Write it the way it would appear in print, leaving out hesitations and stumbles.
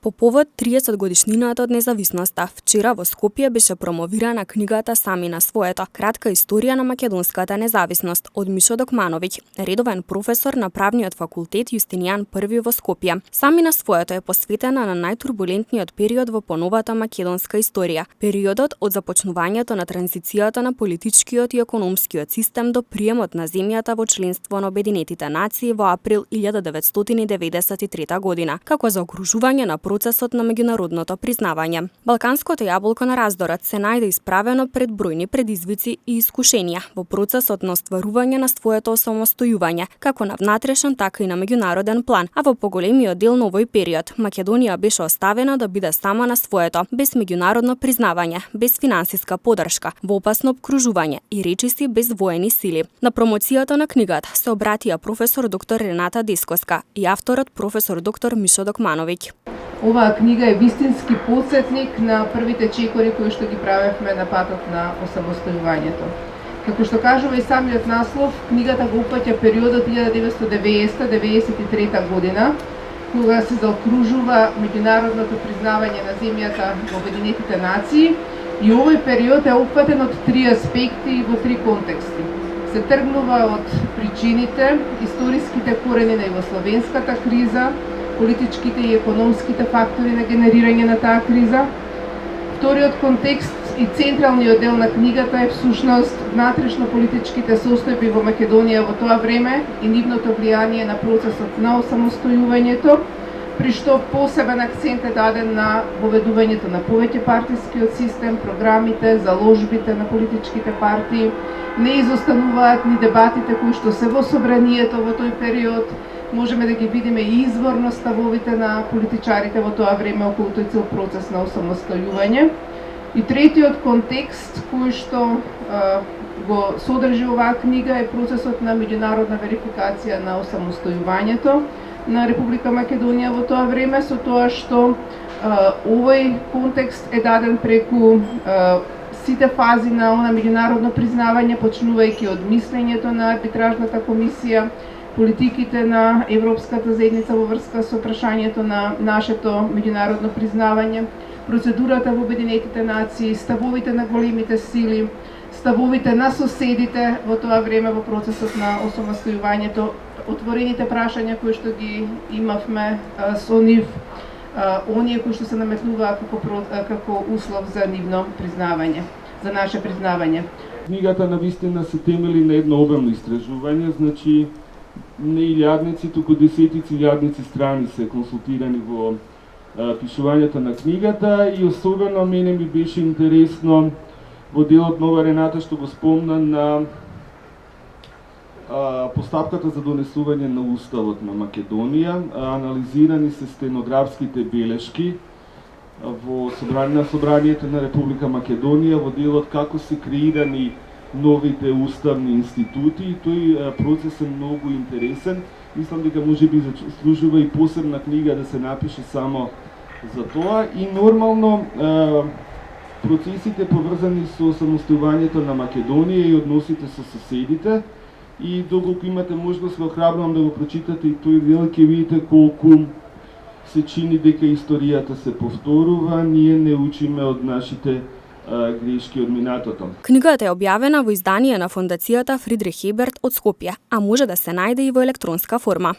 По повод 30 годишнината од независноста, вчера во Скопје беше промовирана книгата Сами на своето, кратка историја на македонската независност од Мишо Докмановиќ, редовен професор на правниот факултет Јустинијан I во Скопје. Сами на своето е посветена на најтурбулентниот период во поновата македонска историја, периодот од започнувањето на транзицијата на политичкиот и економскиот систем до приемот на земјата во членство на Обединетите нации во април 1993 година, како заокружување на процесот на меѓународното признавање. Балканското јаболко на раздорот се најде исправено пред бројни предизвици и искушенија во процесот на остварување на своето самостојување, како на внатрешен, така и на меѓународен план, а во поголемиот дел на овој период Македонија беше оставена да биде сама на своето, без меѓународно признавање, без финансиска поддршка, во опасно обкружување и речиси без воени сили. На промоцијата на книгата се обратија професор доктор Рената Дескоска и авторот професор доктор Мишо Докмановиќ. Оваа книга е вистински потсетник на првите чекори кои што ги правевме на патот на осамостојувањето. Како што кажува и самиот наслов, книгата го опфаќа периодот 1990-93 година, кога се заокружува меѓународното признавање на земјата во Обединетите нации, и овој период е опфатен од три аспекти и во три контексти. Се тргнува од причините, историските корени на југословенската криза, политичките и економските фактори на генерирање на таа криза. Вториот контекст и централниот дел на книгата е всушност внатрешно политичките состојби во Македонија во тоа време и нивното влијание на процесот на осамостојувањето, при што посебен акцент е даден на воведувањето на повеќе партискиот систем, програмите, заложбите на политичките партии. Не изостануваат ни дебатите кои што се во собранието во тој период. Можеме да ги видиме и изворно ставовите на политичарите во тоа време околу тој цел процес на осамостојување. И третиот контекст кој што го содржи оваа книга е процесот на меѓународна верификација на осамостојувањето на Република Македонија во тоа време, со тоа што овој контекст е даден преку сите фази на она меѓународно признавање, почнувајќи од мислењето на арбитражната комисија, политиките на Европската заедница во врска со прашањето на нашето меѓународно признавање, процедурата во Обединетите нации, ставовите на големите сили, ставовите на соседите во тоа време во процесот на осамостојувањето, отворените прашања кои што ги имавме со нив, оние кои што се наметнуваат како услов за нивно признавање, за наше признавање. Книгата навистина се темели на едно обемно истражување, значи не илјадници, туку десетици илјадници страни се консултирани во пишувањето на книгата и особено мене ми беше интересно во делот на ова Рената што го спомна на постапката за донесување на Уставот на Македонија. Анализирани се стенографските белешки во собранието на Република Македонија во делот како се креирани новите уставни институти и тој процес е многу интересен. Мислам дека можеби заслужува и посебна книга да се напише само за тоа и нормално процесите поврзани со самостојувањето на Македонија и односите со соседите и доколку имате можност ве охрабрувам да го прочитате и тој дел, ќе видите колку се чини дека историјата се повторува, ние не учиме од нашите грешки од минатото. Книгата е објавена во издание на Фондацијата Фридрих Еберт од Скопје, а може да се најде и во електронска форма.